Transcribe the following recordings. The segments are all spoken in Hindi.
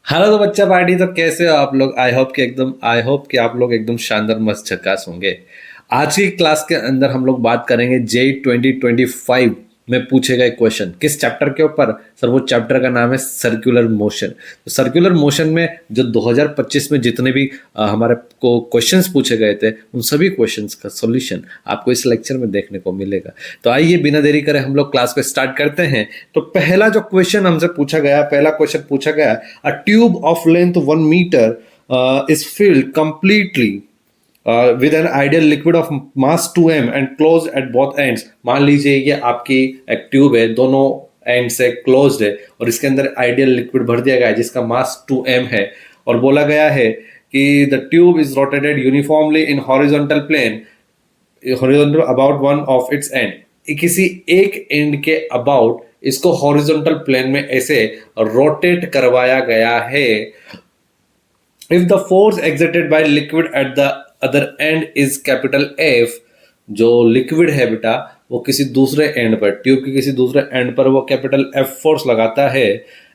हेलो तो बच्चा पार्टी, तो कैसे हो आप लोग? आई होप कि आप लोग एकदम शानदार मस्त झकास होंगे। आज की क्लास के अंदर हम लोग बात करेंगे जे 2025 में पूछे गए क्वेश्चन। किस चैप्टर के ऊपर? सर, वो चैप्टर का नाम है सर्कुलर मोशन। तो सर्कुलर मोशन में जो 2025 में जितने भी हमारे को क्वेश्चंस पूछे गए थे, उन सभी क्वेश्चंस का सॉल्यूशन आपको इस लेक्चर में देखने को मिलेगा। तो आइए बिना देरी करे हम लोग क्लास को स्टार्ट करते हैं। तो पहला जो क्वेश्चन हमसे पूछा गया, पहला क्वेश्चन पूछा गया, a tube of length 1 metre is filled completely with an ideal liquid of mass 2m and close at both ends. मान लीजिए ये आपकी एक ट्यूब है, दोनों एंड से क्लोज्ड है और इसके अंदर आइडियल लिक्विड भर दिया गया है जिसका मास 2m है, और बोला गया है कि the tube is rotated uniformly in horizontal plane, horizontal about one of its end. किसी एक एंड के अबाउट इसको हॉरिजॉन्टल प्लेन में ऐसे रोटेट करवाया गया है। If the force exerted by liquid at the other and is capital F, जो लिक्विड है बेटा वो किसी दूसरे एंड पर, ट्यूब के किसी दूसरे एंड पर वो कैपिटल एफ फोर्स लगाता है।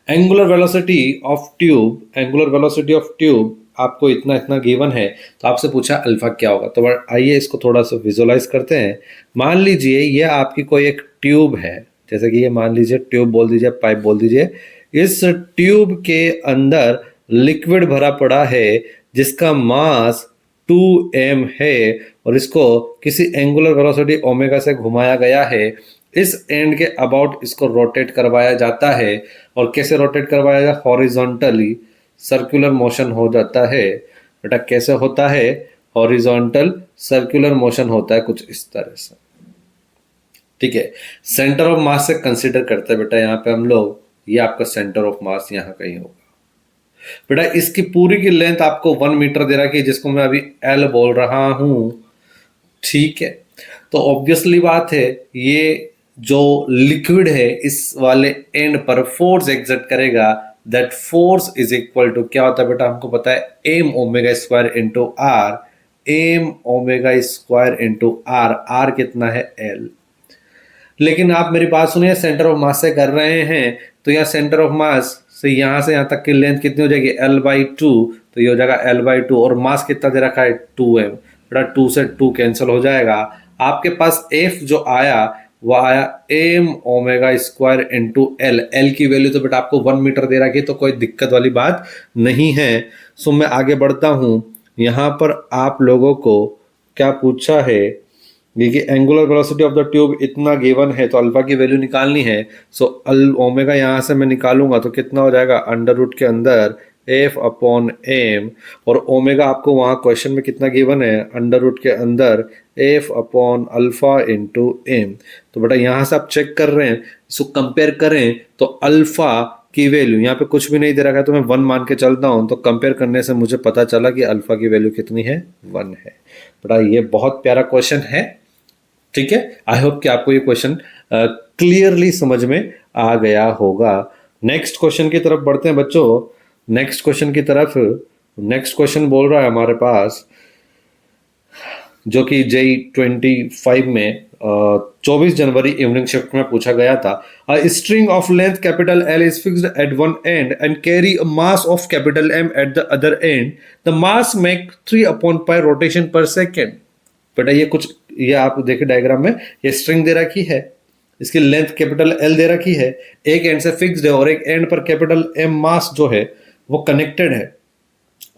एंगुलर वेलोसिटी ऑफ ट्यूब आपको इतना इतना गिवन है, तो आपसे पूछा अल्फा क्या होगा। तो आइए इसको थोड़ा सा विजुअलाइज करते हैं। मान लीजिए ये आपकी कोई एक ट्यूब है, जैसे कि ये मान लीजिए ट्यूब बोल दीजिए, पाइप बोल दीजिए। इस ट्यूब के अंदर लिक्विड भरा पड़ा है जिसका मास 2m है और इसको किसी एंगुलर वेलोसिटी ओमेगा से घुमाया गया है। इस एंड के अबाउट इसको रोटेट करवाया जाता है, और कैसे रोटेट करवाया जाता है? हॉरिजॉन्टली सर्कुलर मोशन हो जाता है। बेटा कैसे होता है? हॉरिजॉन्टल सर्कुलर मोशन होता है कुछ इस तरह से। ठीक है, सेंटर ऑफ मास से कंसीडर करते हैं बेटा यहाँ पे हम लोग। ये आपका सेंटर ऑफ मास यहाँ कहीं होगा बेटा। इसकी पूरी की लेंथ आपको 1 मीटर दे रखी है जिसको मैं अभी एल बोल रहा हूं। ठीक है, तो ऑब्वियसली बात है ये जो लिक्विड है इस वाले एंड पर फोर्स एग्जर्ट करेगा, that force is equal to क्या होता है बेटा? हमको पता है m omega square into r. M omega square into r, r कितना है? एल। लेकिन आप मेरी बात सुनिए, सेंटर ऑफ मास से कर रहे हैं तो यहाँ सेंटर ऑफ मास से यहाँ तक की लेंथ कितनी हो जाएगी? L/2। तो ये हो जाएगा L/2, और मास कितना दे रखा है? 2m। बेटा 2 से 2 कैंसिल हो जाएगा। आपके पास F जो आया वो आया m omega square into l. L की वैल्यू तो बेटा आपको 1 मीटर दे रखी है, तो कोई दिक्कत वाली बात नहीं है। सो मैं आगे बढ़ता हूँ। यहाँ पर आप लोगों को क्या पूछा है? देखिए angular velocity of the tube इतना गिवन है, तो अल्फा की वैल्यू निकालनी है। सो ओमेगा यहाँ से मैं निकालूंगा तो कितना हो जाएगा? अंडर रूट के अंदर एफ अपॉन एम, और ओमेगा आपको वहाँ क्वेश्चन में कितना गिवन है? अंडर रूट के अंदर f upon alpha into m. तो बेटा यहाँ से आप चेक कर रहे हैं, इसको कंपेयर करें तो अल्फा की वैल्यू यहाँ पे कुछ भी नहीं दे रखा है, तो मैं 1 मान के चलता हूँ। तो कंपेयर करने से मुझे पता चला कि अल्फा की वैल्यू कितनी है? 1 है। बेटा ये बहुत प्यारा क्वेश्चन है। ठीक है, आई होप कि आपको ये क्वेश्चन क्लियरली समझ में आ गया होगा। नेक्स्ट क्वेश्चन की तरफ बढ़ते हैं बच्चों। नेक्स्ट क्वेश्चन बोल रहा है हमारे पास, जो कि जेई 25 में 24 जनवरी इवनिंग शिफ्ट में पूछा गया था। String of length capital L is fixed at one end and carry a mass of capital M at the other end. The mass make 3/π rotation per second. बेटा ये आप देखिए डायग्राम में, ये स्ट्रिंग दे रखी है, इसकी लेंथ कैपिटल एल दे रखी है, एक एंड से फिक्स्ड है और एक एंड पर कैपिटल एम मास जो है वो कनेक्टेड है,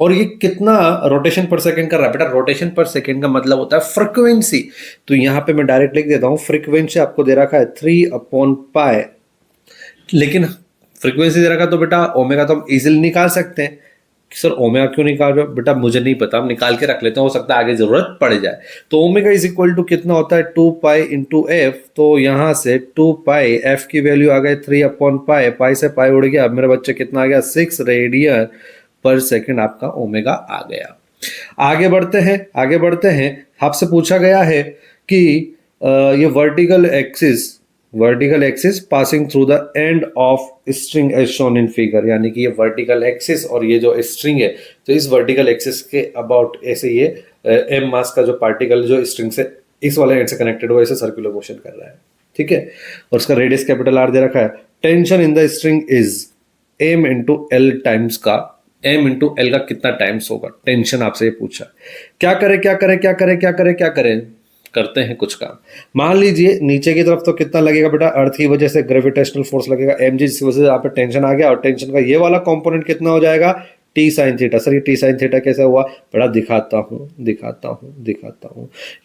और ये कितना रोटेशन पर सेकंड कर रहा है? बेटा रोटेशन पर सेकंड का मतलब होता है फ्रीक्वेंसी। तो यहां पे मैं डायरेक्ट लिख देता हूं, फ्रीक्वेंसी आपको दे रखा है 3/π। लेकिन फ्रीक्वेंसी दे रखा तो बेटा ओमेगा तो हम इजिली निकाल सकते हैं। सर ओमेगा क्यों निकाल रहे हो? बेटा मुझे नहीं पता, हम निकाल के रख लेते हैं, हो सकता है आगे जरूरत पड़ जाए। तो ओमेगा इज इक्वल टू कितना होता है? 2π इंटू एफ। तो यहां से 2π, एफ की वैल्यू आ गई 3/π, पाई से पाई उड़ गया। अब मेरे बच्चे कितना आ गया? 6 रेडियन पर सेकेंड आपका ओमेगा आ गया। आगे बढ़ते हैं। आपसे पूछा गया है कि ये vertical axis passing through the end of string as shown in figure, यानी कि ये वर्टिकल एक्सिस और ये जो स्ट्रिंग है, तो इस वर्टिकल एक्सिस के अबाउट ऐसे ये एम मास का जो पार्टिकल जो स्ट्रिंग से इस वाले एंड से कनेक्टेड हुआ, ऐसे सर्कुलर मोशन कर रहा है। ठीक है, और उसका रेडियस कैपिटल आर दे रखा है। Tension in the string is m into l times का, एम इंटू एल का कितना टाइम्स होगा, टेंशन आपसे ये पूछा। क्या करें क्या करें क्या करें क्या करें क्या करें, करते हैं कुछ काम। मान लीजिए नीचे की तरफ तो कितना लगेगा बेटा, अर्थ की वजह से ग्रेविटेशनल फोर्स लगेगा एम जी, जिसकी वजह से यहाँ पे टेंशन आ गया, और टेंशन का ये वाला कंपोनेंट कितना हो जाएगा, टी साइन थीटा। सर ये टी साइन थीटा कैसे हुआ, बेटा दिखाता हूँ।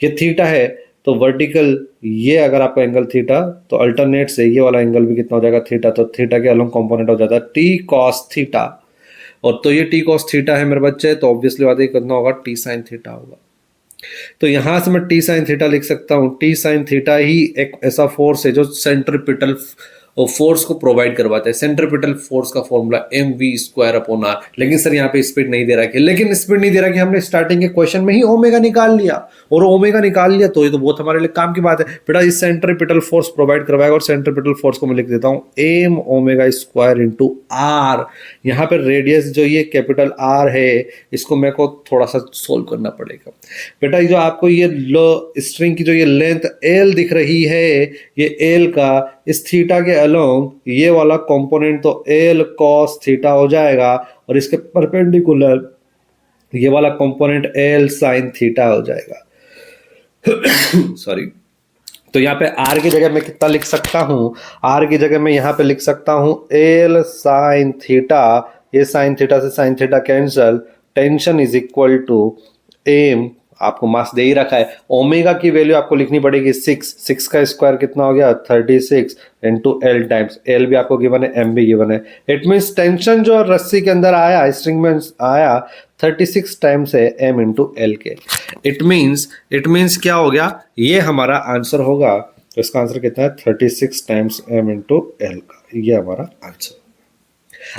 ये थीटा है तो वर्टिकल, ये अगर आपका एंगल थीटा, तो अल्टरनेट से ये वाला एंगल भी कितना हो जाएगा, थीटा। तो थीटा के अलॉन्ग कंपोनेंट हो जाता है टी कॉस थीटा, और तो ये टी कॉस थीटा है मेरे बच्चे, तो ऑब्वियसली बात है कितना होगा, टी साइन थीटा होगा। तो यहां से मैं टी साइन थीटा लिख सकता हूं, टी साइन थीटा ही एक ऐसा फोर्स है जो सेंट्रीपिटल फोर्स को प्रोवाइड करवाता है। सेंट्रीपिटल फोर्स का formula m v square upon r. लेकिन सर यहाँ पे स्पीड नहीं दे रहा है, लेकिन स्पीड नहीं दे रहा कि हमने स्टार्टिंग के क्वेश्चन में ही ओमेगा निकाल लिया, और ओमेगा निकाल लिया तो ये तो बहुत हमारे लिए काम की बात है। बेटा इस सेंट्रीपिटल फोर्स प्रोवाइड करवाएगा, और सेंट्रीपिटल फोर्स को मैं लिख देता हूं m omega square into r. यहाँ पे रेडियस जो ये कैपिटल आर है, इसको मेरे को थोड़ा सा सोल्व करना पड़ेगा। बेटा ये जो आपको ये स्ट्रिंग की जो ये लेंथ एल दिख रही है, ये एल का इस थीटा के अलोंग ये वाला कंपोनेंट तो एल कॉस थीटा हो जाएगा, और इसके परपेंडिकुलर ये वाला कंपोनेंट एल साइन थीटा हो जाएगा। सॉरी। तो यहाँ पे आर की जगह मैं कितना लिख सकता हूँ, आर की जगह मैं यहाँ पे लिख सकता हूँ एल साइन थीटा, ये साइन थीटा से sine theta cancel, tension is equal to m, आपको मास दे ही रखा है, ओमेगा की वैल्यू आपको लिखनी पड़ेगी 6 का स्क्वायर कितना हो गया 36 इंटू एल टाइम्स, एल भी आपको गिवन है, एम भी गिवन है। इट मीन्स टेंशन जो रस्सी के अंदर आया, स्ट्रिंग में आया 36 टाइम्स है एम इंटू एल के। इट मीन्स क्या हो गया, ये हमारा आंसर होगा। तो इसका आंसर कितना है 36 टाइम्स एम इंटू एल का, ये हमारा आंसर।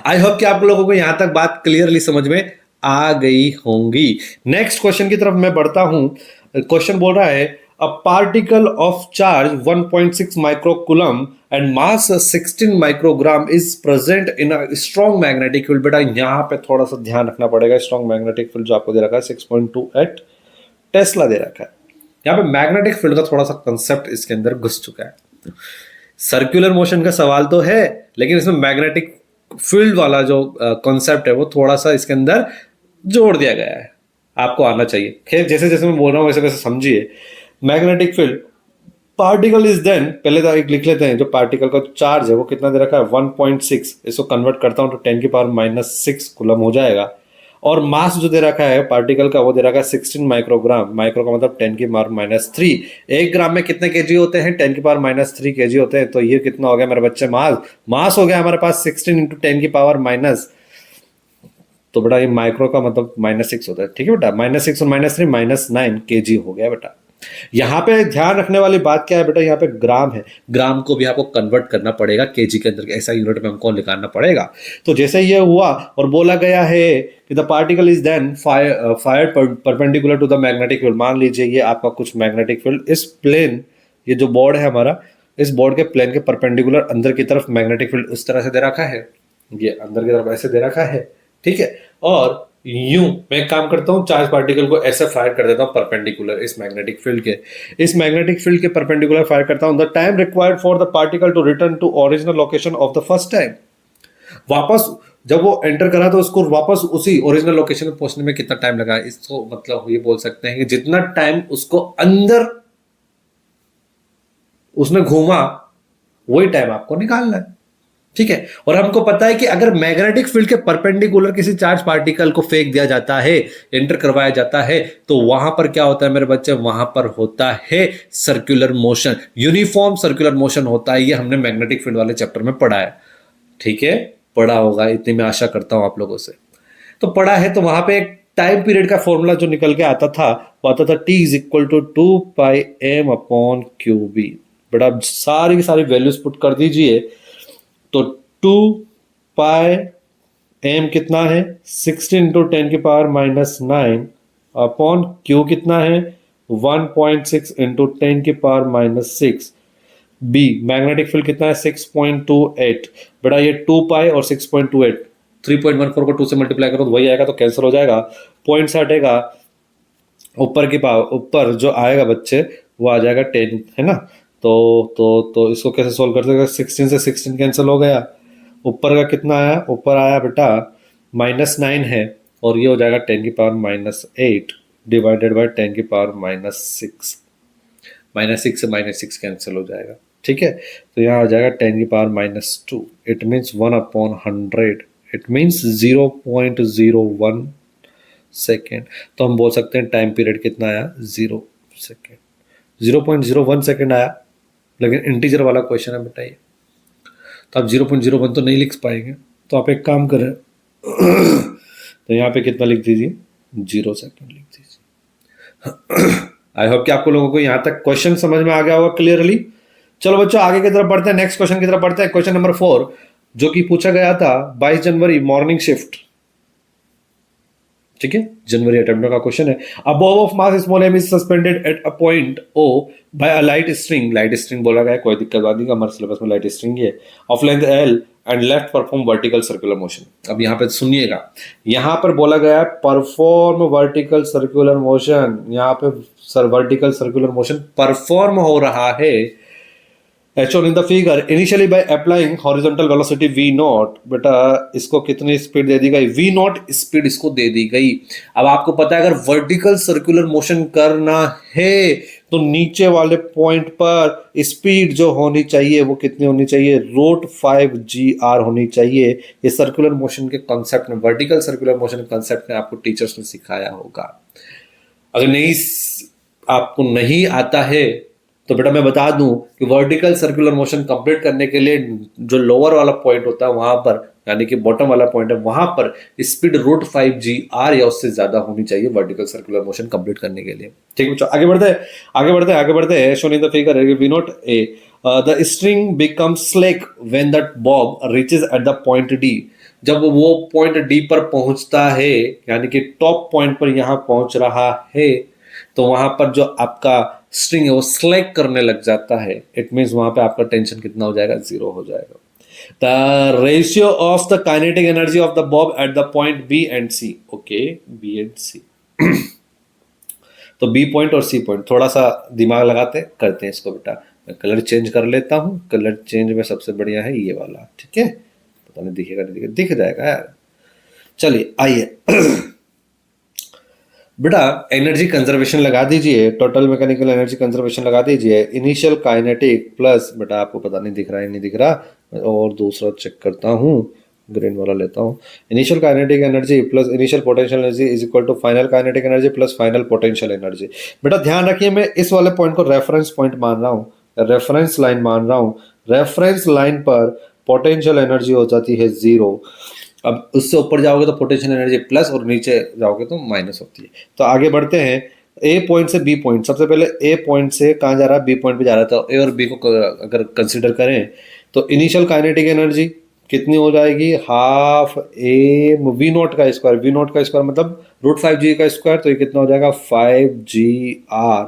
आई होप कि आप लोगों को यहां तक बात क्लियरली समझ में आ गई होंगी। नेक्स्ट क्वेश्चन की तरफ मैं बढ़ता हूं। क्वेश्चन बोल रहा है a particle of charge 1.6 microcoulomb and mass 16 microgram is present in a strong magnetic field. बेटा यहां पे थोड़ा सा ध्यान रखना पड़ेगा, स्ट्रॉन्ग मैग्नेटिक फील्ड जो आपको दे रखा है 6.28 टेस्ला दे रखा है। यहाँ पे मैग्नेटिक फील्ड का थोड़ा सा कंसेप्ट इसके अंदर घुस चुका है। सर्कुलर मोशन का सवाल तो है, लेकिन इसमें मैग्नेटिक फील्ड वाला जो कॉन्सेप्ट है वो थोड़ा सा इसके अंदर जोड़ दिया गया है, आपको आना चाहिए। खैर जैसे जैसे मैं बोल रहा हूँ वैसे वैसे समझिए। Magnetic field, particle is then, पहले तो एक लिख लेते हैं, जो पार्टिकल का चार्ज है वो कितना दे रखा है 1.6, इसको कन्वर्ट करता हूं तो 10 की पावर -6 कूलम हो जाएगा। और मास जो दे रखा है पार्टिकल का वो दे रखा है 16 माइक्रोग्राम, माइक्रो का मतलब 10 की पावर -3। 1 ग्राम में कितने केजी होते हैं, 10 की पावर -3 केजी होते हैं। तो ये कितना हो गया मेरे बच्चे, मास हो गया हमारे पास 16 इंटू 10 की पावर माइनस, तो बेटा ये माइक्रो का मतलब -6 होता है, ठीक है बेटा, -6 और -3 -9 केजी हो गया बेटा। यहां पे ध्यान रखने वाली बात क्या है बेटा, यहाँ पे ग्राम है, ग्राम को भी आपको कन्वर्ट करना पड़ेगा केजी के अंदर, ऐसा यूनिट में हमको निकालना पड़ेगा। तो जैसे ये हुआ और बोला गया है कि the particle is then fired perpendicular to the magnetic field. मान लीजिए ये आपका कुछ मैग्नेटिक फील्ड इस प्लेन, ये जो बोर्ड है हमारा, इस बोर्ड के प्लेन के परपेंडिकुलर अंदर की तरफ मैग्नेटिक फील्ड उस तरह से दे रखा है, ये अंदर की तरफ ऐसे दे रखा है, ठीक है। और यूं मैं एक काम करता हूं, चार्ज पार्टिकल को ऐसे फायर कर देता हूं परपेंडिकुलर इस मैग्नेटिक फील्ड के, इस मैग्नेटिक फील्ड के परपेंडिकुलर फायर करता हूं। The time required for the particle to return to original location of the first time, वापस जब वो एंटर करा तो उसको वापस उसी ओरिजिनल लोकेशन में पहुंचने में कितना टाइम लगा, इसको मतलब ये बोल सकते हैं कि जितना टाइम उसको अंदर उसने घूमा वही टाइम आपको निकालना है, ठीक है। और हमको पता है कि अगर मैग्नेटिक फील्ड के परपेंडिकुलर किसी चार्ज पार्टिकल को फेंक दिया जाता है, एंटर करवाया जाता है, तो वहां पर क्या होता है मेरे बच्चे, वहां पर होता है circular motion, uniform circular motion होता है। ये हमने मैग्नेटिक फील्ड वाले चैप्टर में पढ़ा है, ठीक है, पढ़ा होगा, इतनी मैं आशा करता हूं आप लोगों से तो पढ़ा है। तो वहां पे एक टाइम पीरियड का फॉर्मूला जो निकल के आता था वो आता था T = 2πm/qb। बेटा सारी की सारी वैल्यूज पुट कर दीजिए, तो 2πm कितना है 16 इंटू 10 की पावर -9 अपॉन क्यू कितना है 1.6 इंटू 10 की पावर -6। बी मैग्नेटिक फील्ड कितना है 6.28। बेटा ये 2π और 6.28, 3.14 को 2 से मल्टीप्लाई करो तो वही आएगा, तो कैंसिल हो जाएगा, पॉइंट से हटेगा, ऊपर की पावर ऊपर जो आएगा बच्चे वो आ जाएगा 10, है ना। तो इसको कैसे सोल्व कर सकते हैं, 16 से 16 कैंसिल हो गया, ऊपर का कितना आया, ऊपर आया बेटा -9 है, और ये हो जाएगा 10⁻⁸ डिवाइडेड बाई 10⁻⁻6। -6 से -6 कैंसिल हो जाएगा, ठीक है। तो यहाँ आ जाएगा 10⁻⁻2, it means 1/100, it means 0.01 second. तो हम बोल सकते हैं टाइम पीरियड कितना आया, 0 सेकेंड, 0.01 सेकेंड आया। लेकिन इंटीजर वाला क्वेश्चन है बेटा ये, तो आप 0.01 तो नहीं लिख पाएंगे, तो आप एक काम करें तो यहाँ पे कितना लिख दीजिए, 0 सेकेंड लिख दीजिए। आई होप कि आपको लोगों को यहाँ तक क्वेश्चन समझ में आ गया होगा क्लियरली। चलो बच्चों आगे की तरफ बढ़ते हैं, नेक्स्ट क्वेश्चन की तरफ बढ़ते हैं। क्वेश्चन नंबर 4 जो कि पूछा गया था 22 जनवरी मॉर्निंग शिफ्ट, ठीक है, जनवरी अटेम्प्ट का क्वेश्चन है। A bob of mass small M is suspended at a point O by a light string, light string बोला गया है, कोई दिक्कत बात नहीं, हमारे सिलेबस में लाइट स्ट्रिंग है, of length L and left perform vertical circular motion. अब यहाँ पे सुनिएगा, यहाँ पर बोला गया है परफॉर्म वर्टिकल सर्कुलर मोशन, यहाँ पे sir vertical circular motion perform हो रहा है as shown in the figure initially by applying horizontal velocity v naught। बेटा इसको कितनी स्पीड दे दी गई, v naught स्पीड इसको दे दी गई। अब आपको पता है अगर वर्टिकल सर्कुलर मोशन करना है तो नीचे वाले पॉइंट पर स्पीड जो होनी चाहिए वो कितनी होनी चाहिए, √5 होनी चाहिए। ये सर्कुलर मोशन के कॉन्सेप्ट में, वर्टिकल सर्कुलर मोशन के कॉन्सेप्ट में आपको टीचर्स ने सिखाया होगा। अगर नहीं आपको नहीं आता है तो बेटा मैं बता दूं कि वर्टिकल सर्कुलर मोशन कंप्लीट करने के लिए जो लोअर वाला पॉइंट होता है वहां पर, यानी कि बॉटम वाला पॉइंट है, वहां पर स्पीड √5 या उससे ज्यादा होनी चाहिए वर्टिकल सर्कुलर मोशन कंप्लीट करने के लिए। ठीक बच्चों आगे बढ़ते हैं। Shown in the figure we note a the string becomes slack when the bob reaches at the point D. जब वो पॉइंट डी पर पहुंचता है, यानी कि टॉप पॉइंट पर यहां पहुंच रहा है, तो वहां पर जो आपका स्ट्रिंग है वो स्लैक करने लग जाता है। इट मीन्स वहां पे आपका टेंशन कितना हो जाएगा, 0 हो जाएगा। The ratio of the kinetic energy of the bob at the point B and C, okay, B and C. तो बी पॉइंट और सी पॉइंट थोड़ा सा दिमाग लगाते करते हैं इसको बेटा। मैं कलर चेंज कर लेता हूं, कलर चेंज में सबसे बढ़िया है ये वाला, ठीक है, पता नहीं दिखेगा नहीं दिखेगा, दिख जाएगा यार। चलिए आइए बेटा एनर्जी कंजर्वेशन लगा दीजिए, टोटल मैकेनिकल एनर्जी कंजर्वेशन लगा दीजिए। इनिशियल काइनेटिक प्लस, बेटा आपको पता नहीं दिख रहा है नहीं दिख रहा, और दूसरा चेक करता हूँ, ग्रीन वाला लेता हूँ। Initial kinetic energy plus initial potential energy is equal to final kinetic energy plus final potential energy. बेटा ध्यान रखिए मैं इस वाले पॉइंट को रेफरेंस पॉइंट मान रहा हूँ, रेफरेंस लाइन मान रहा हूँ। रेफरेंस लाइन पर पोटेंशियल एनर्जी हो जाती है 0। अब उससे ऊपर जाओगे तो पोटेंशियल एनर्जी प्लस, और नीचे जाओगे तो माइनस होती है। तो आगे बढ़ते हैं, ए पॉइंट से बी पॉइंट, सबसे पहले ए पॉइंट से कहाँ जा रहा है, बी पॉइंट पे जा रहा है। तो ए और बी को अगर कंसिडर करें तो इनिशियल काइनेटिक एनर्जी कितनी हो जाएगी, हाफ ए वी नॉट का स्क्वायर, वी नॉट का स्क्वायर मतलब √5g का स्क्वायर, तो ये कितना हो जाएगा 5gr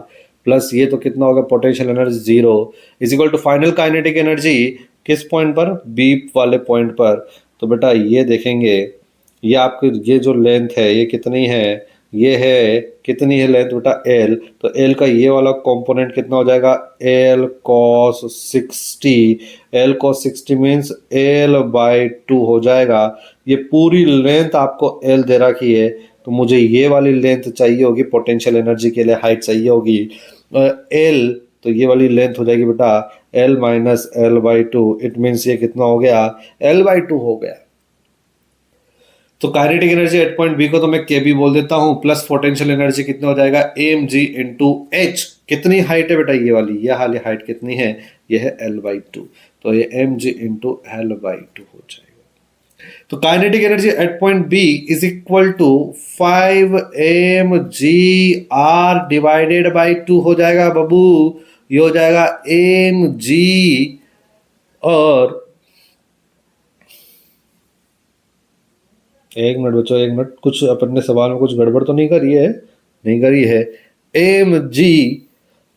प्लस ये तो कितना होगा potential energy 0 is equal to final kinetic energy किस पॉइंट पर, बी वाले पॉइंट पर। तो बेटा ये देखेंगे ये आपकी ये जो लेंथ है ये कितनी है, ये है कितनी है लेंथ बेटा l, तो l का ये वाला कंपोनेंट कितना हो जाएगा l cos 60, l cos 60 means l/2 हो जाएगा। ये पूरी लेंथ आपको l दे रखी है, तो मुझे ये वाली लेंथ चाहिए होगी पोटेंशियल एनर्जी के लिए, हाइट चाहिए होगी l, तो ये वाली लेंथ हो जाएगी बेटा l minus l/2, it means ये कितना हो गया l/2 हो गया। तो kinetic energy at point B को तो मैं के बी बोल देता हूं, प्लस पोटेंशियल एनर्जी कितना हो जाएगा mg इंटू एच। कितनी हाइट है बेटा ये वाली, ये वाली हाइट कितनी है, ये है l/2, तो ये mg इंटू l/2 हो जाएगा। तो kinetic energy at point B is equal to 5mgr divided by 2 हो जाएगा बाबू, ये हो जाएगा mg, और एक मिनट बच्चों, एक मिनट, कुछ अपने सवाल में कुछ गड़बड़ तो नहीं करी है, नहीं करी है, mg,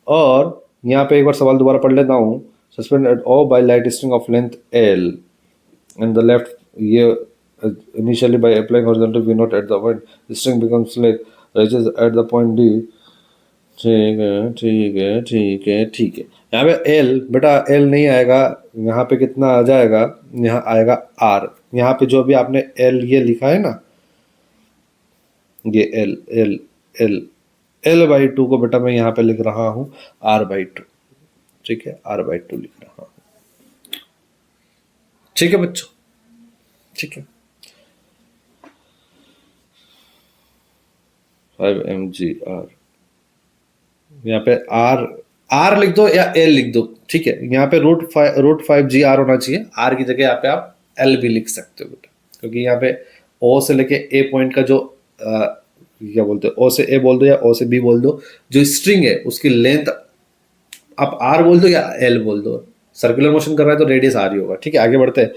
और यहाँ पे एक बार सवाल दोबारा पढ़ लेता हूँ। Suspended O by light string of length l and the left, ये initially by applying horizontal v not at the point string becomes like reaches at the point d, ठीक है ठीक है ठीक है ठीक है। यहाँ पे एल बेटा एल नहीं आएगा, यहाँ पे कितना आ जाएगा, यहाँ आएगा आर। यहाँ पे जो भी आपने एल ये लिखा है ना, ये L L L L by two को बेटा मैं यहाँ पे लिख रहा हूँ आर बाई टू। ठीक है, आर बाई टू लिख रहा हूँ। ठीक है बच्चों, ठीक है। 5 mg r, यहाँ पे आर आर लिख दो या एल लिख दो। ठीक है, यहाँ पे रूट 5 g r होना चाहिए। आर की जगह यहाँ पे आप एल भी लिख सकते हो बेटा, क्योंकि यहाँ पे ओ से लेके ए पॉइंट का जो क्या बोलते हो, ओ से ए बोल दो या ओ से बी बोल दो, जो स्ट्रिंग है उसकी लेंथ आप आर बोल दो या एल बोल दो। सर्कुलर मोशन कर रहा है तो रेडियस आर ही होगा। ठीक है, आगे बढ़ते हैं।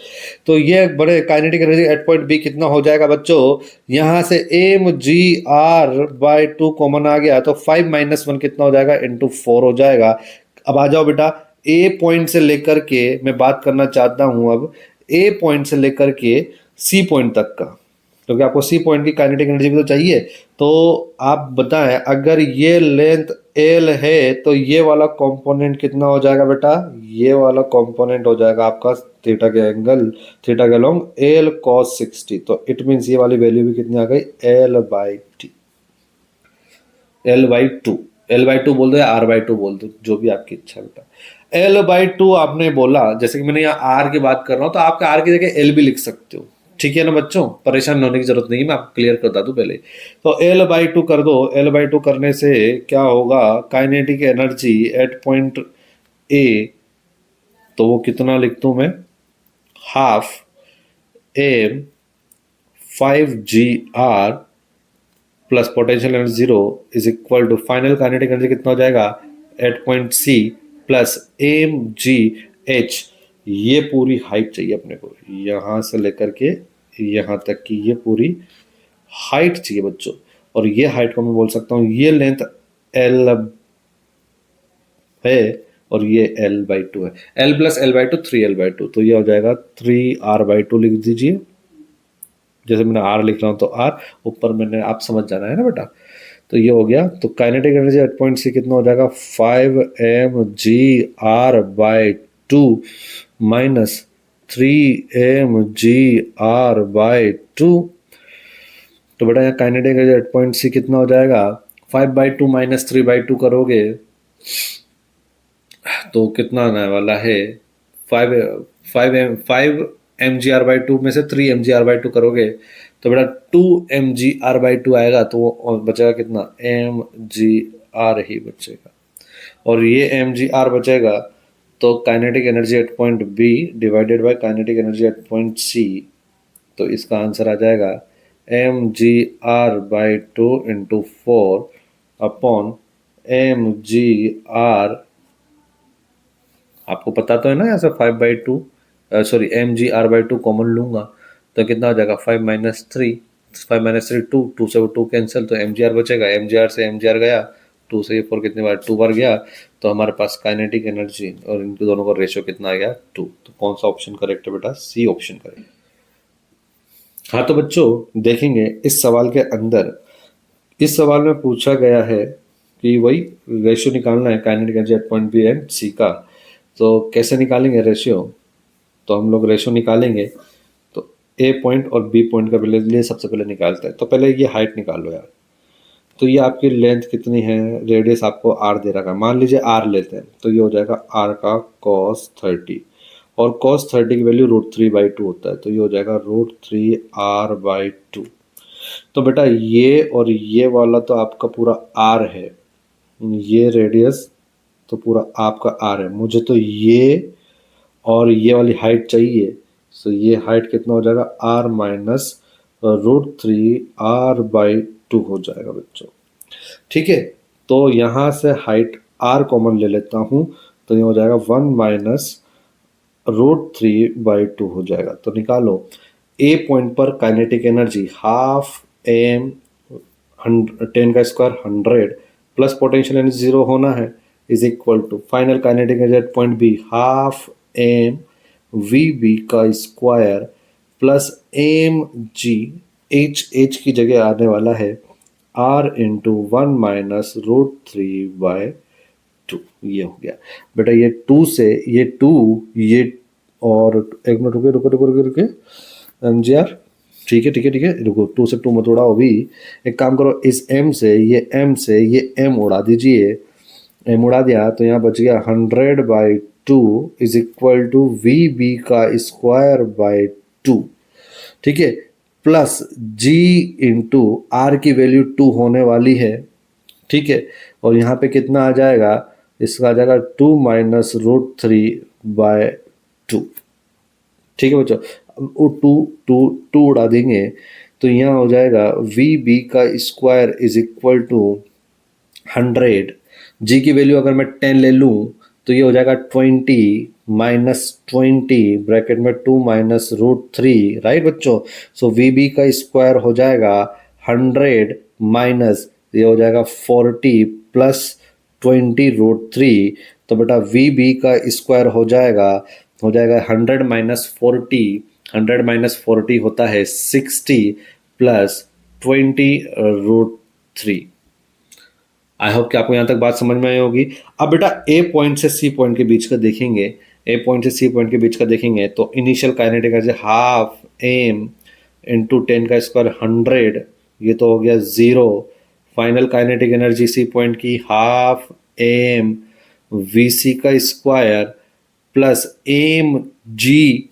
तो ये बड़े kinetic energy at point B कितना हो जाएगा बच्चों, यहाँ से M G R by two common आ गया तो 5 - 1 कितना हो जाएगा, इंटू 4 हो जाएगा। अब आ जाओ बेटा, ए पॉइंट से लेकर के मैं बात करना चाहता हूं अब ए पॉइंट से लेकर के सी पॉइंट तक का, क्योंकि आपको सी पॉइंट की काइनेटिक एनर्जी भी तो चाहिए। तो आप बताएं, अगर ये लेंथ एल है तो ये वाला कंपोनेंट कितना हो जाएगा बेटा, ये वाला कंपोनेंट हो जाएगा आपका थीटा के एंगल, थीटा के लॉन्ग एल कॉस 60। तो इट मीन्स ये वाली वैल्यू भी कितनी आ गई, L by T, L by two. L by two बोल दो या आर बाई टू बोल दो, जो भी आपकी इच्छा है बेटा। एल बाई टू आपने बोला, जैसे कि मैंने यहाँ आर की बात कर रहा हूँ तो आपका आर की जगह एल भी लिख सकते हो। ठीक है ना बच्चों, परेशान होने की जरूरत नहीं है, मैं आपको क्लियर करता दूं पहले। तो एल बाई टू कर दो। एल बाई टू करने से क्या होगा, kinetic energy at point A, तो वो कितना लिख दूं मैं, half m 5 g r plus potential energy 0 is equal to final kinetic energy कितना हो जाएगा at point C plus M G h. ये पूरी हाइट चाहिए अपने को, यहां से लेकर के यहां तक की ये पूरी हाइट चाहिए बच्चों। और ये हाइट को मैं बोल सकता हूँ, ये लेंथ एल है और ये एल बाई टू है। L plus L by two 3l/2, तो ये हो जाएगा 3r/2 लिख दीजिए। जैसे मैंने आर लिख रहा हूँ तो आर, ऊपर मैंने आप समझ जाना है ना बेटा। तो ये हो गया। तो kinetic energy at point C कितना हो जाएगा, 5 mg r/2 minus 3 mg r/2। तो बेटा यहाँ kinetic energy at point C कितना हो जाएगा, 5/2 माइनस 3/2 करोगे तो कितना आने वाला है, 5 mg r/2 में से 3 mg r/2 करोगे तो बेटा 2 mg r/2 आएगा। तो वो बचेगा कितना, mg r ही बचेगा। और ये mg r बचेगा तो kinetic energy at point B divided by kinetic energy at point C, तो इसका आंसर आ जाएगा mg r/2 into 4 upon mg r। आपको पता तो है ना, यहाँ से 5/2 सॉरी mg r/2 कॉमन लूंगा तो कितना हो जाएगा, 5 - 3 2 से वो 2 कैंसिल, तो mgr बचेगा। mgr से mgr गया, 2 से ये 4 कितनी बार 2 बार गया, तो हमारे पास काइनेटिक एनर्जी और इनके दोनों का रेशियो कितना आ गया, 2। तो कौन सा ऑप्शन करेक्ट है बेटा, सी ऑप्शन करेक्ट। हाँ तो बच्चों देखेंगे इस सवाल के अंदर, इस सवाल में पूछा गया है कि वही रेशियो निकालना है kinetic energy at point B and C का। तो कैसे निकालेंगे रेशियो, तो हम लोग रेशियो निकालेंगे तो ए पॉइंट और बी पॉइंट का लिए सबसे पहले निकालते हैं। तो पहले ये हाइट निकालो यार। तो ये आपकी लेंथ कितनी है, रेडियस आपको आर दे रखा है, मान लीजिए आर लेते हैं तो ये हो जाएगा आर का cos 30, और cos 30 की वैल्यू √3/2 होता है, तो ये हो जाएगा √3r/2। तो बेटा ये और ये वाला तो आपका पूरा आर है, ये रेडियस तो पूरा आपका आर है। मुझे तो ये और ये वाली हाइट चाहिए, तो ये हाइट कितना हो जाएगा, r माइनस √3r/2 हो जाएगा बच्चों। ठीक है, तो यहाँ से हाइट r कॉमन ले लेता हूँ, तो ये हो जाएगा 1 माइनस √3/2 हो जाएगा। तो निकालो ए पॉइंट पर काइनेटिक एनर्जी हाफ एम 10 का स्क्वायर 100 प्लस पोटेंशियल एनर्जी 0 होना है is equal to final kinetic energy at point B half M V B का square plus M G, H की जगह आने वाला है r इंटू 1 - √3/2 ये हो गया बेटा। ये 2 से ये 2 ये और एक मिनट रुके रुके रुके रुके रुके एमजीआर ठीक है ठीक है ठीक है रुको 2 से 2 मत उड़ाओ अभी। एक काम करो इस m से ये m उड़ा दीजिए। m उड़ा दिया तो यहाँ बच गया 100/2 इज इक्वल टू VB² 2 ठीक है प्लस g इंटू आर की वैल्यू 2 होने वाली है ठीक है। और यहाँ पे कितना आ जाएगा इसका आ जाएगा 2 - √3/2 ठीक है बच्चों। वो टू उड़ा देंगे तो यहाँ हो जाएगा VB² इज इक्वल टू 100 जी की वैल्यू अगर मैं 10 ले लूँ तो ये हो जाएगा 20 - 20 ब्रैकेट में 2 - √3 राइट बच्चों। सो VB² हो जाएगा 100 माइनस ये हो जाएगा 40 प्लस 20 √3 तो बेटा VB² हो जाएगा 100 - 40 100 - 40 होता है 60 प्लस 20 √3। आई होप कि आपको यहाँ तक बात समझ में आई होगी। अब बेटा ए पॉइंट से सी पॉइंट के बीच का देखेंगे। ए पॉइंट से सी पॉइंट के बीच का देखेंगे तो initial kinetic energy half M into 10² 100 ये तो हो गया 0। Final kinetic energy C point की half M VC² plus M G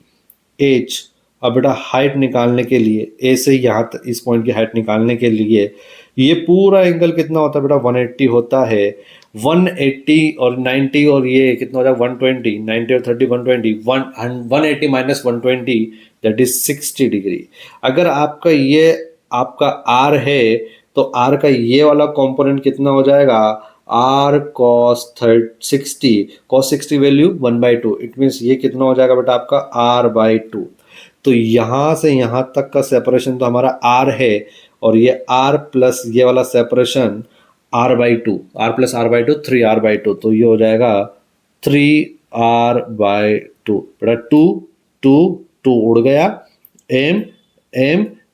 H. अब बेटा हाइट निकालने के लिए ए से यहाँ तक इस पॉइंट की हाइट निकालने के लिए ये पूरा एंगल कितना होता है बेटा 180 होता है। 180 और 90 और ये कितना हो जाएगा 120 90 और 30 120 180 माइनस 120 दैट इज 60 डिग्री। अगर आपका ये आपका आर है तो आर का ये वाला कंपोनेंट कितना हो जाएगा r cos 60 cos 60 value 1/2 it means ये कितना हो जाएगा बेटा आपका r/2। तो यहाँ से यहाँ तक का सेपरेशन तो हमारा r है और ये r प्लस ये वाला separation r/2 r plus r/2 3r/2 तो ये हो जाएगा 3r/2 बेटा 2 2 2 उड़ गया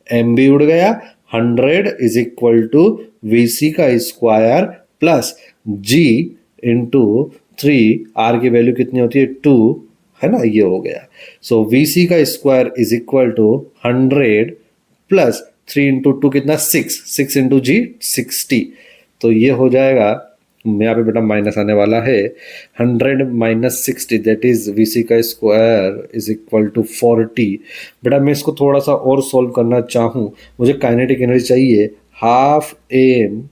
m भी उड़ गया 100 is equal to VC² plus G into 3 R की वैल्यू कितनी होती है 2 है ना ये हो गया। So VC² is equal to 100 plus 3 into 2 कितना 6 इंटू G 60 तो ये हो जाएगा यहाँ पे बेटा माइनस आने वाला है 100 minus 60 that is VC² is equal to 40। बेटा मैं इसको थोड़ा सा और सॉल्व करना चाहूँ मुझे काइनेटिक एनर्जी चाहिए half m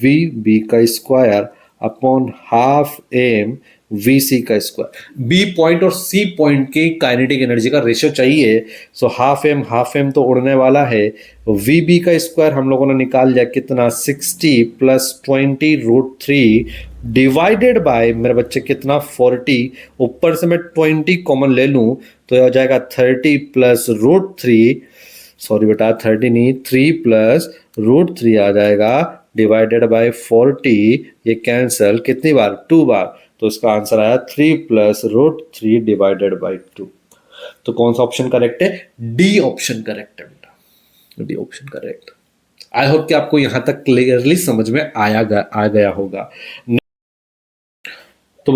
VB² upon half M VC² B point और सी पॉइंट की काइनेटिक एनर्जी का रेशियो चाहिए। सो हाफ एम तो उड़ने वाला है VB² हम लोगों ने निकाल लिया कितना 60 प्लस 20 √3 डिवाइडेड बाय मेरे बच्चे कितना 40 ऊपर से मैं 20 कॉमन ले लूं तो यह हो जाएगा 30 प्लस √3 सॉरी बेटा 30 नहीं 3 प्लस √3 आ जाएगा डिवाइडेड बाय 40 ये कैंसल कितनी बार 2 बार तो इसका आंसर आया 3 प्लस √3 डिवाइडेड बाय 2। तो कौन सा ऑप्शन करेक्ट है डी ऑप्शन करेक्ट है बेटा D option correct. I hope कि आपको यहां तक क्लियरली समझ में आ गया होगा। तो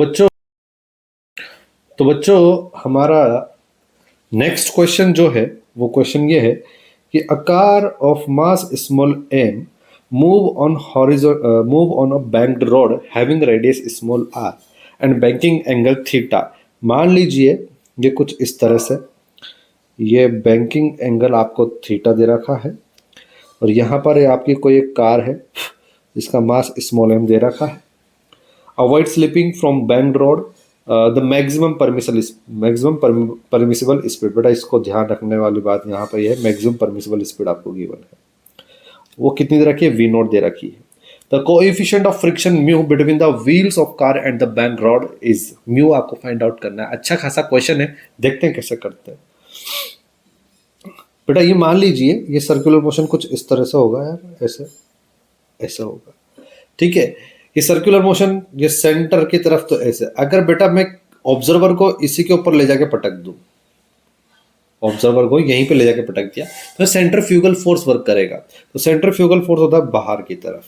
बच्चों हमारा नेक्स्ट क्वेश्चन जो है वो क्वेश्चन ये है कि a car of mass small m move on a banked road having radius small r and banking angle theta। मान लीजिए ये कुछ इस तरह से ये बैंकिंग एंगल आपको थीटा दे रखा है और यहाँ पर आपकी कोई एक कार है जिसका मास स्मॉल m दे रखा है। Avoid slipping from banked road the maximum permissible speed. बेटा इसको ध्यान रखने वाली बात यहाँ पर यह मैक्सिमम परमिसिबल स्पीड आपको गिवन है वो कितनी दे रखी है V0 दे रखी है। The coefficient of friction mu between the wheels of car and the bank rod is mu आपको फाइंड आउट करना है। अच्छा खासा क्वेश्चन है देखते हैं कैसे करते हैं। बेटा ये मान लीजिए ये सर्कुलर मोशन कुछ इस तरह से होगा यार ऐसे ऐसा होगा ठीक है। ये सर्कुलर मोशन ये सेंटर की तरफ तो ऐसे अगर बेटा मैं ऑब्जर्वर को इसी के ऊपर ले जाके पटक दूं ऑब्जर्वर को यहीं पे ले जाके पटक दिया, तो सेंट्रीफ्यूगल फोर्स वर्क करेगा। तो सेंट्रीफ्यूगल फोर्स होता है बाहर की तरफ,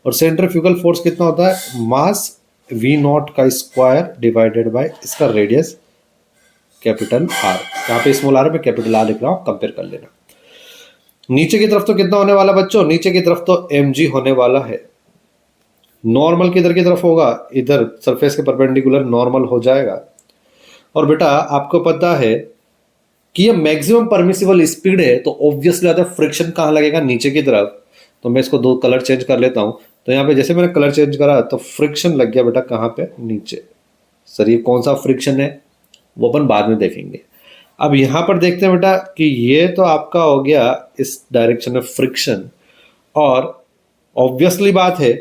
और सेंट्रीफ्यूगल फोर्स कितना होता है, मास v नॉट का स्क्वायर डिवाइडेड बाय इसका रेडियस कैपिटल आर। यहाँ पे स्मॉल आर में कैपिटल आर लिख रहा हूँ, कंपेयर कर लेना। नीचे की तरफ तो कितना होने वाला बच्चों, नीचे की तरफ तो mg होने वाला है। नॉर्मल किधर की तरफ होगा, इधर सरफेस के परपेंडिकुलर नॉर्मल हो जाएगा। और बेटा आपको पता है कि ये मैक्सिमम परमिसिबल स्पीड है, तो ऑब्वियसली आता है फ्रिक्शन कहाँ लगेगा, नीचे की तरफ। तो मैं इसको दो कलर चेंज कर लेता हूँ। तो यहाँ पे जैसे मैंने कलर चेंज करा तो फ्रिक्शन लग गया बेटा कहाँ पे, नीचे। सर ये कौन सा फ्रिक्शन है वो अपन बाद में देखेंगे। अब यहाँ पर देखते हैं बेटा कि ये तो आपका हो गया इस डायरेक्शन में फ्रिक्शन, और ऑब्वियसली बात है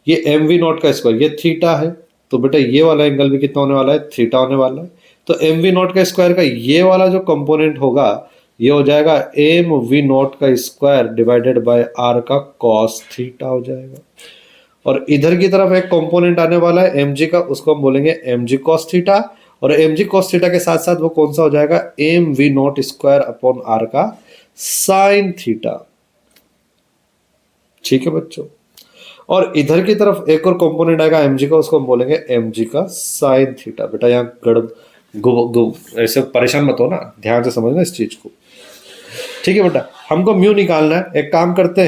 ये एम वी नॉट का स्क्वायर, ये थीटा है, तो बेटा ये वाला एंगल भी कितना होने वाला है, थीटा होने वाला है। तो एम वी नॉट का स्क्वायर का ये वाला जो कंपोनेंट होगा ये हो जाएगा एम वी नॉट का स्क्वायर डिवाइडेड बाय आर का कॉस थीटा हो जाएगा। और इधर की तरफ एक कंपोनेंट आने वाला है एम जी का, उसको हम बोलेंगे एम जी कॉस थीटा, और एम जी कॉस थीटा के साथ साथ वो कौन सा हो जाएगा, m we naught square upon r का साइन थीटा। ठीक है बच्चों। और इधर की तरफ एक और कंपोनेंट आएगा एम जी का, उसको हम बोलेंगे एम जी का साइन थीटा। बेटा यहाँ ऐसे परेशान मत हो ना, ध्यान से समझना इस चीज को। ठीक है बेटा, हमको म्यू निकालना है। एक काम करते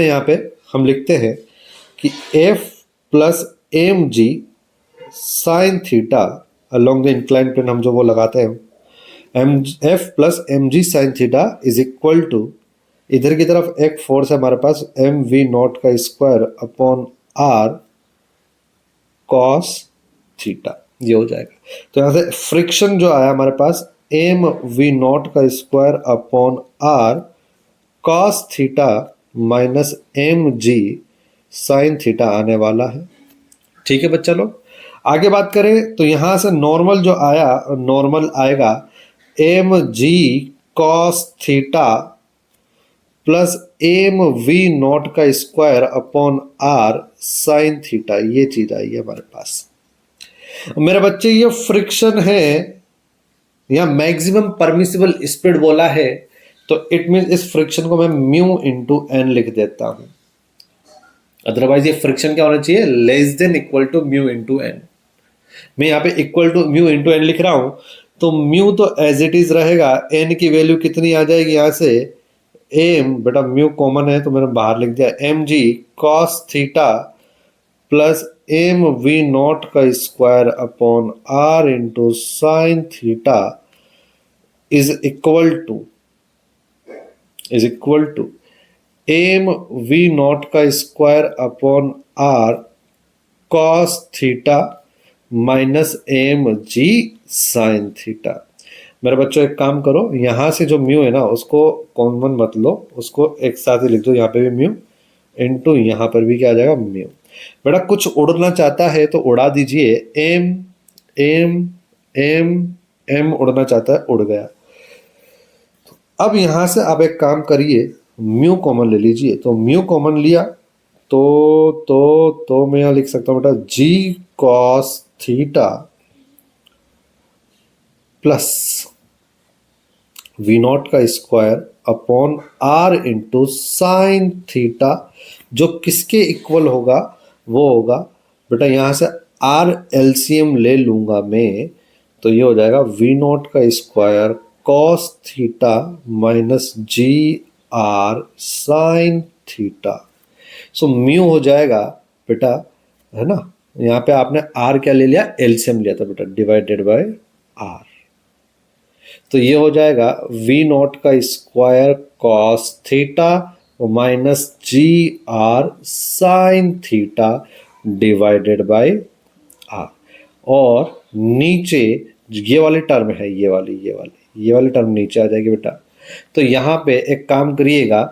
हैं यहाँ पे हम लिखते हैं कि f plus M G sine theta along the incline plane, हम जो वो लगाते हैं f plus M G sine theta is equal to, इधर की तरफ एक फोर्स है हमारे पास एम वी नॉट का square upon are cos theta, ये हो जाएगा। तो यहाँ से फ्रिक्शन जो आया हमारे पास एम वी नॉट का square upon are cos theta minus M G sine theta आने वाला है। ठीक है बच्चा लोग, आगे बात करें तो यहां से नॉर्मल जो आया, नॉर्मल आएगा M ji cos theta plus M we not का square upon R sine theta, ये चीज आई है हमारे पास। मेरे बच्चे ये फ्रिक्शन है, या मैक्सिमम परमिसिबल स्पीड बोला है, तो इट मीन इस फ्रिक्शन को मैं म्यू इंटू एन लिख देता हूं। अदरवाइज ये फ्रिक्शन क्या होना चाहिए, less than equal to mu into n. मैं यहाँ पे equal to mu into n लिख रहा हूं, तो म्यू तो एज इट इज रहेगा, एन की वैल्यू कितनी आ जाएगी यहां से, एम, बेटा म्यू कॉमन है तो मैंने बाहर लिख दिया, M ji cos theta plus M we not का square upon R into sine theta is equal to M we not का square upon are cos theta minus M G sine theta. मेरे बच्चों एक काम करो, यहां से जो म्यू है ना उसको कॉमन मत लो, उसको एक साथ ही लिख दो, यहाँ पे भी म्यू इनटू यहाँ पर भी क्या आ जाएगा म्यू। बेटा कुछ उड़ना चाहता है तो उड़ा दीजिए, एम एम एम एम उड़ना चाहता है, उड़ गया। अब यहां से आप एक काम करिए, म्यू कॉमन ले लीजिए, तो म्यू कॉमन लिया तो मैं यहां लिख सकता हूं बेटा G cos theta plus we not का square upon R into sine theta, जो किसके इक्वल होगा, वो होगा बेटा यहां से आर एलसीएम ले लूंगा मैं, तो ये हो जाएगा वी नॉट का square cos theta minus g r sine theta. So mu हो जाएगा बेटा, है ना, यहाँ पे आपने आर क्या ले लिया, एलसीएम लिया था बेटा, डिवाइडेड बाय आर। तो ये हो जाएगा वी नॉट का square cos theta minus g r sine theta divided by r. और नीचे ये वाली टर्म है, ये वाली टर्म नीचे आ जाएगी बेटा। तो यहाँ पे एक काम करिएगा,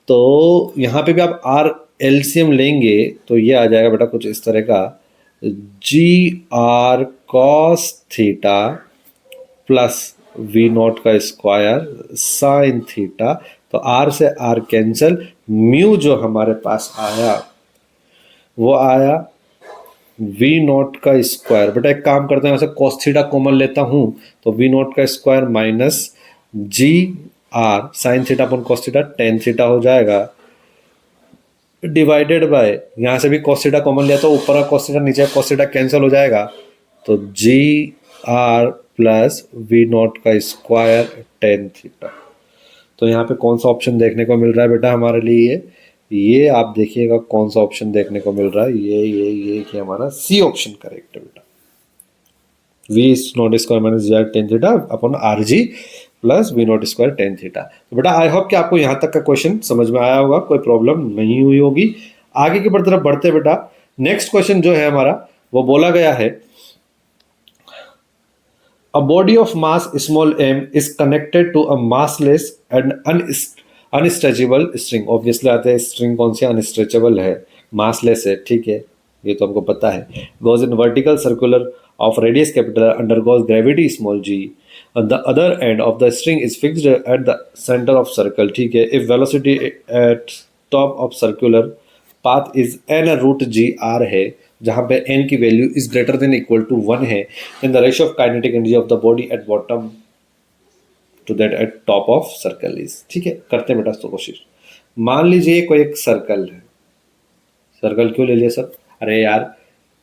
तो यहाँ पे भी आप आर एलसीएम लेंगे तो ये आ जाएगा बेटा कुछ इस तरह का, G R cos theta plus we not का स्क्वायर साइन थीटा, तो आर से आर कैंसिल, म्यू जो हमारे पास आया वो आया वी नॉट का स्क्वायर, बेटा एक काम करते हैं, वैसे कॉस थीटा कॉमन लेता हूं तो वी नॉट का square minus g r sine theta upon cos theta tan theta हो जाएगा, डिवाइडेड बाय यहां से भी कॉस थीटा कॉमन लिया तो ऊपर का कॉस थीटा नीचे का कॉस थीटा कैंसिल हो जाएगा, तो जी आर प्लस वी नॉट का स्क्वायर टेन थीटा। तो यहाँ पे कौन सा ऑप्शन देखने को मिल रहा है बेटा हमारे लिए, ये आप देखिएगा कौन सा ऑप्शन देखने को मिल रहा है, ये कि हमारा सी ऑप्शन करेक्ट है बेटा, v naught square minus g r tan theta upon r g plus we naught square tan theta. तो बेटा आई होप कि आपको यहाँ तक का क्वेश्चन समझ में आया होगा, कोई प्रॉब्लम नहीं हुई होगी। आगे की तरफ बढ़ते बेटा, नेक्स्ट क्वेश्चन जो है हमारा वो बोला गया है, a body of mass small m is connected to a massless and unstretchable string। Obviously आते हैं स्ट्रिंग कौन सी अनस्ट्रेचेबल है, मासलेस है, ठीक है, ये तो हमको पता है। Goes in vertical circular of radius capital undergoes gravity small g, the other end of the string is fixed at the centre of circle, ठीक है। If velocity at top of circular path is n root ji r है, जहां पे n की value is greater than equal to 1 है, then the ratio of kinetic energy of the body at bottom to that at top of circle is, ठीक है। करते हैं बेटा तो कोशिश। मान लीजिए कोई एक सर्कल है, सर्कल क्यों ले लिया सर, अरे यार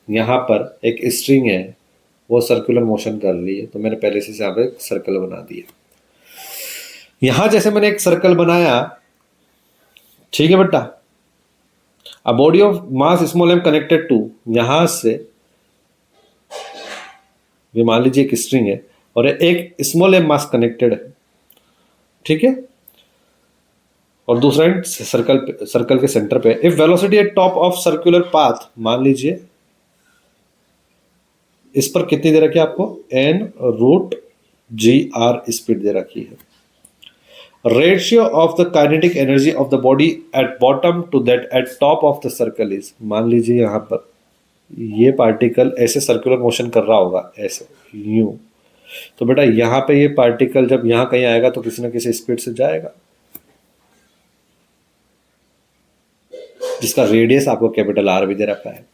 यहाँ पर एक स्ट्रिंग है वो सर्कुलर मोशन कर रही है, तो मैंने पहले से यहाँ पे एक सर्कल बना दिया। यहां जैसे मैंने एक सर्कल बनाया, ठीक है बेटा, A body of mass small m connected to, यहां से ये मान लीजिए एक स्ट्रिंग है और एक स्मॉल एम मास कनेक्टेड है, ठीक है, और दूसरा एंड सर्कल के सेंटर पे। If velocity at top of circular path, मान लीजिए इस पर कितनी दे रखी है आपको, एन रूट जी आर स्पीड दे रखी है। Ratio of the kinetic energy of the body at bottom to that at top of the circle is, मान लीजिए यहां पर ये पार्टिकल ऐसे सर्कुलर मोशन कर रहा होगा ऐसे यूं, तो बेटा यहां पे ये पार्टिकल जब यहां कहीं आएगा तो किसी ना किसी स्पीड से जाएगा, जिसका रेडियस आपको कैपिटल आर भी दे रखा है।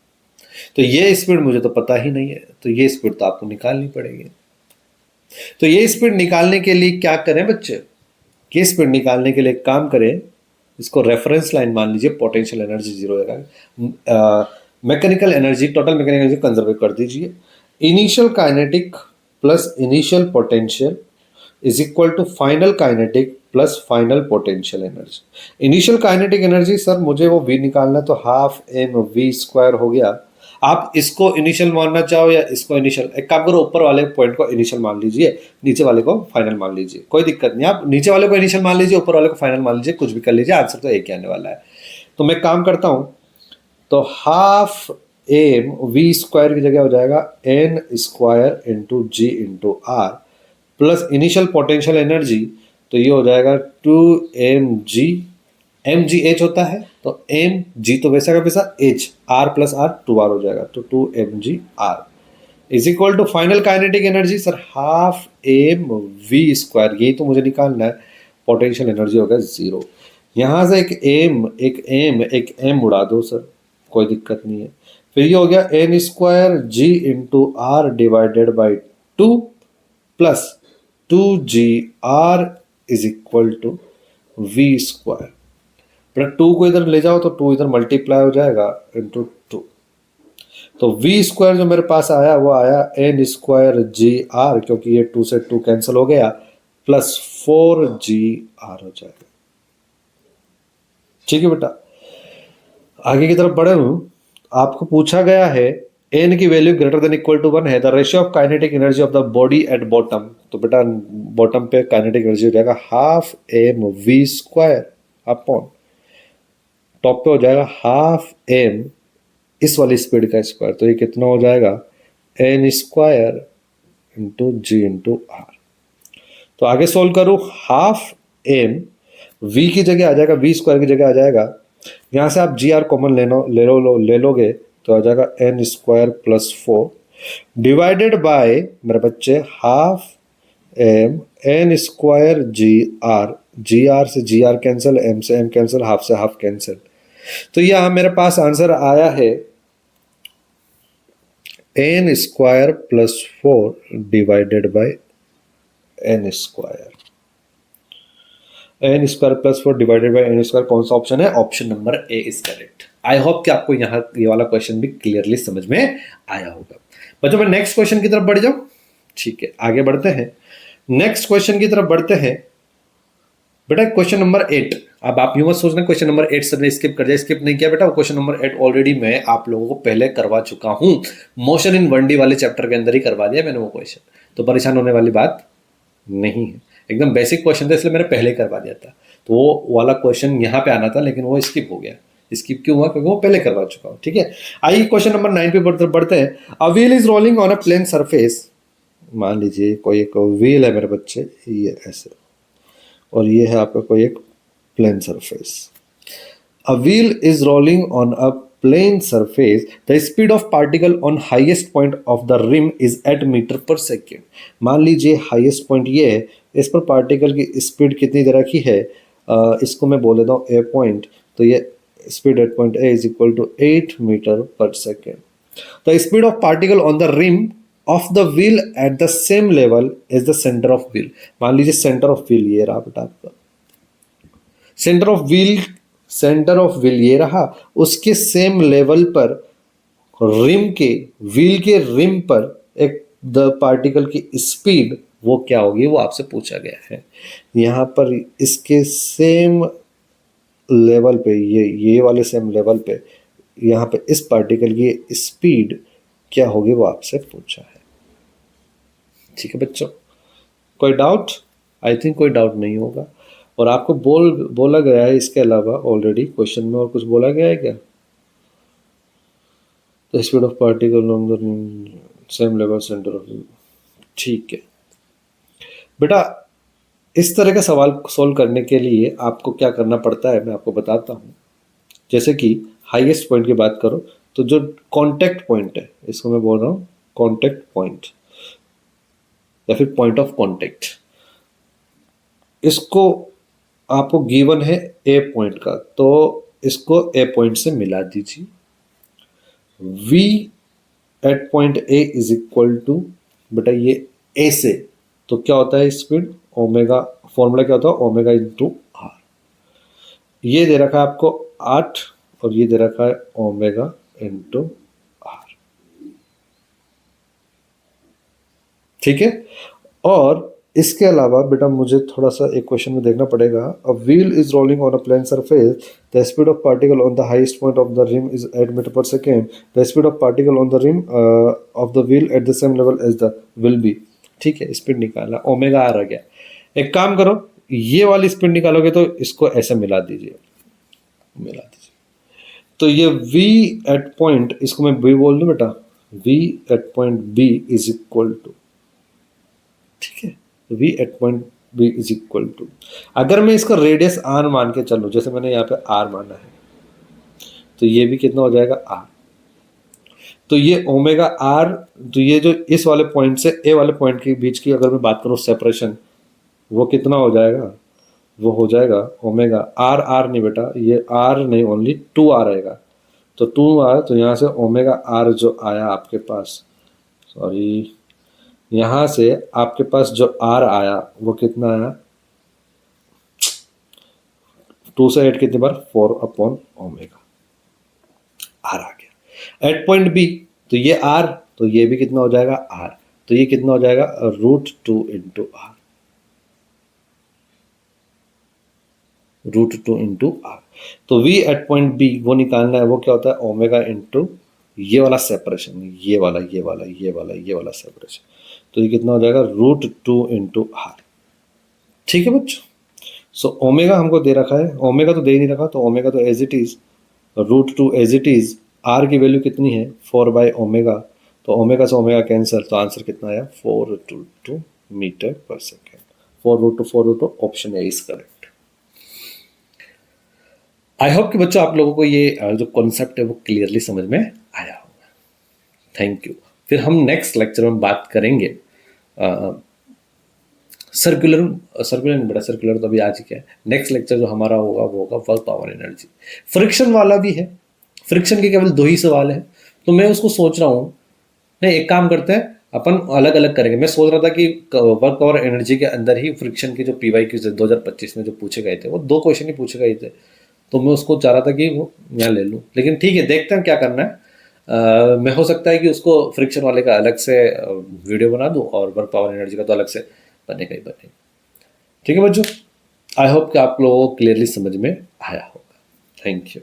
तो ये स्पीड मुझे तो पता ही नहीं है, तो ये स्पीड तो आपको निकालनी पड़ेगी। तो ये स्पीड निकालने के लिए क्या करें बच्चे, ये स्पीड निकालने के लिए काम करें, इसको रेफरेंस लाइन मान लीजिए, पोटेंशियल एनर्जी जीरो है, mechanical energy total mechanical energy conserve कर दीजिए। Initial kinetic plus initial potential is equal to final kinetic plus final potential energy. Initial kinetic energy sir मुझे वो वी निकालना, तो हाफ एम वी स्क्वायर हो गया। आप इसको इनिशियल मानना चाहो या इसको इनिशियल, एक काम करो, ऊपर वाले पॉइंट को इनिशियल मान लीजिए, नीचे वाले को फाइनल मान लीजिए, कोई दिक्कत नहीं। आप नीचे वाले को इनिशियल मान लीजिए, ऊपर वाले को फाइनल मान लीजिए, कुछ भी कर लीजिए, आंसर तो एक ही आने वाला है। तो मैं काम करता हूं, तो हाफ एम वी स्क्वायर की जगह हो जाएगा n square into g into r plus initial potential energy, तो ये हो जाएगा 2mg, mg h होता है तो mg तो वैसा का वैसा h, r plus r 2r हो जाएगा, तो 2mg r is equal to final kinetic energy sir half M v square, यही तो मुझे निकालना है, पोटेंशियल एनर्जी होगा जीरो। यहां से एक m उड़ा दो सर, कोई दिक्कत नहीं है। फिर ये हो गया n square g into r divided by 2 प्लस 2gr is equal to v square. बेटा 2 को इधर ले जाओ तो 2 इधर मल्टीप्लाई हो जाएगा इंटू 2, तो वी स्क्वायर जो मेरे पास आया वो आया एन स्क्वायर जी आर, क्योंकि ये 2 से 2 कैंसिल हो गया, प्लस 4gr हो जाएगा, ठीक है बेटा। आगे की तरफ बढ़े हूं, आपको पूछा गया है एन की value greater than equal to 1 है, the ratio of kinetic energy of the body at bottom, तो बेटा बॉटम पे काइनेटिक एनर्जी हो जाएगा half M v square upon top पे हो जाएगा हाफ एम इस वाली स्पीड का स्क्वायर, तो ये कितना हो जाएगा n square into g into r. तो आगे सोल्व करूं, हाफ एम वी की जगह आ जाएगा, वी स्क्वायर की जगह आ जाएगा, यहां से आप जी आर कॉमन ले लोगे तो आ जाएगा n square plus 4 divided by मेरे बच्चे half m n square g r से जी आर कैंसिल, एम से एम कैंसिल, हाफ से हाफ कैंसिल। तो यह मेरे पास आंसर आया है n square plus 4 divided by n square. N square plus 4 divided by n square कौन सा ऑप्शन है? Option number A is correct. I hope कि आपको यहाँ ये वाला क्वेश्चन भी क्लियरली समझ में आया होगा। बच्चों मैं नेक्स्ट क्वेश्चन की तरफ बढ़ जाऊं। ठीक है, आगे बढ़ते हैं, नेक्स्ट क्वेश्चन की तरफ बढ़ते हैं। बेटा क्वेश्चन नंबर 8, अब आप यूं मत सोचना क्वेश्चन नंबर 8 सबने स्किप कर दिया, स्किप नहीं किया बेटा। क्वेश्चन नंबर 8 ऑलरेडी मैं आप लोगों को पहले करवा चुका हूं, मोशन इन 1D वाले चैप्टर के अंदर ही करवा दिया मैंने वो क्वेश्चन, तो परेशान होने वाली बात नहीं है। एकदम बेसिक क्वेश्चन था इसलिए मैंने पहले करवा दिया था, तो वो वाला क्वेश्चन यहाँ पे आना था लेकिन वो स्किप हो गया। स्किप क्यों हुआ? क्योंकि वो पहले करवा चुका हूँ। ठीक है, आइए क्वेश्चन नंबर 9 पे बढ़ते हैं। A wheel is rolling on a plane surface. मान लीजिए कोई एक व्हील है मेरे बच्चे, ये ऐसे, और ये है आपका कोई एक plane surface. A wheel is rolling on a plane surface, the speed of particle on highest point of the rim is eight metre पर सेकेंड। मान लीजिए हाईएस्ट पॉइंट ये है, इस पर पार्टिकल की स्पीड कितनी तरह की है, इसको मैं बोल देता हूँ ए पॉइंट, तो ये speed at point A is equal to 8 metre पर second. The speed of particle on the rim of the wheel at the same level is the centre of wheel. मान लीजिए सेंटर ऑफ व्हील ये रहा बेटा आपका, सेंटर ऑफ व्हील ये रहा, उसके सेम लेवल पर रिम के, व्हील के रिम पर एक द पार्टिकल की स्पीड वो क्या होगी, वो आपसे पूछा गया है। यहाँ पर इसके सेम लेवल पे, ये वाले सेम लेवल पे यहाँ पे इस पार्टिकल की स्पीड क्या होगी वो आपसे पूछा है। ठीक है बच्चों, कोई डाउट? आई थिंक कोई डाउट नहीं होगा। और आपको बोला गया है इसके अलावा ऑलरेडी क्वेश्चन में और कुछ बोला गया है क्या? The speed of particle on the same level centre of, ठीक है बेटा। इस तरह का सवाल सॉल्व करने के लिए आपको क्या करना पड़ता है मैं आपको बताता हूँ। जैसे कि हाईएस्ट पॉइंट की बात करो तो जो कांटेक्ट पॉइंट है, इसको मैं बोल रहा हूँ कांटेक्ट पॉइंट या फिर पॉइंट ऑफ कांटेक्ट, इसको आपको गिवन है ए पॉइंट का, तो इसको ए पॉइंट से मिला दीजिए। v at point A is equal to, बेटा ये ए से, तो क्या होता है स्पीड ओमेगा, फॉर्मूला क्या होता है ओमेगा इंटू आर। ये दे रखा है आपको 8 और ये दे रखा है ओमेगा इंटू आर। ठीक है, और इसके अलावा बेटा मुझे थोड़ा सा एक क्वेश्चन में देखना पड़ेगा। A wheel is rolling on a plane surface, the speed of particle on the highest point of the rim is 8 metre पर second, the speed of particle on the rim of the wheel at the same level as the will be. ठीक है, स्पीड निकाला, ओमेगा आर आ गया। एक काम करो, ये वाली स्पीड निकालोगे तो इसको ऐसे मिला दीजिए, तो ये v एट पॉइंट, इसको मैं b बोल दूं बेटा, v at point b is equal to, ठीक है, v at point b is equal to, अगर मैं इसका रेडियस r मान के चलूं, जैसे मैंने यहाँ पे r माना है, तो ये भी कितना हो जाएगा r, तो ये ओमेगा r, तो ये जो इस वाले पॉइंट से a वाले पॉइंट के बीच की अगर मैं बात करूं सेपरेशन, वो कितना हो जाएगा, वो हो जाएगा ओमेगा आर, आर नहीं बेटा, ये आर नहीं, ओनली 2r आएगा, तो 2r, तो यहाँ से ओमेगा आर जो आया आपके पास, सॉरी, यहाँ से आपके पास जो r आया वो कितना आया, 2 से 8 कितनी बार, 4 अपॉन ओमेगा आर आ गया। एट पॉइंट बी, तो ये r, तो ये भी कितना हो जाएगा r, तो ये कितना हो जाएगा √2 इंटू आर, √2 इंटू आर। तो v एट पॉइंट बी वो निकालना है, वो क्या होता है ओमेगा इंटू ये वाला सेपरेशन, ये वाला सेपरेशन, तो ये कितना हो जाएगा √2 इंटू आर। ठीक है बच्चों, सो ओमेगा हमको दे रखा है, ओमेगा तो दे ही नहीं रखा, तो ओमेगा तो as it is, √2 as it is, r की वैल्यू कितनी है 4 बाई ओमेगा, तो ओमेगा से ओमेगा कैंसिल, तो आंसर कितना आया 4√2 मीटर पर second. 4√2 option A is correct. I hope कि बच्चों आप लोगों को ये जो कॉन्सेप्ट है वो क्लियरली समझ में आया होगा। Thank you. फिर हम नेक्स्ट लेक्चर में बात करेंगे सर्कुलर बड़ा सर्कुलर तो अभी आज ही क्या है, नेक्स्ट लेक्चर जो हमारा होगा वो होगा वर्क पावर एनर्जी। फ्रिक्शन वाला भी है, फ्रिक्शन के केवल 2 ही सवाल है, तो मैं उसको सोच रहा हूँ नहीं, एक काम करते हैं, अपन अलग अलग करेंगे। मैं सोच रहा था कि वर्क और एनर्जी के अंदर ही फ्रिक्शन की जो पीवाई की 2025 में जो पूछे गए थे वो 2 क्वेश्चन ही पूछे गए थे, तो मैं उसको चाह रहा था कि वो यहाँ ले लूँ। लेकिन ठीक है, देखते हैं क्या करना है। मैं हो सकता है कि उसको फ्रिक्शन वाले का अलग से वीडियो बना दूँ और वर्क पावर एनर्जी का तो अलग से बनेगा ही बनेगा। ठीक है बच्चों, आई होप कि आप लोगों को क्लियरली समझ में आया होगा। Thank you.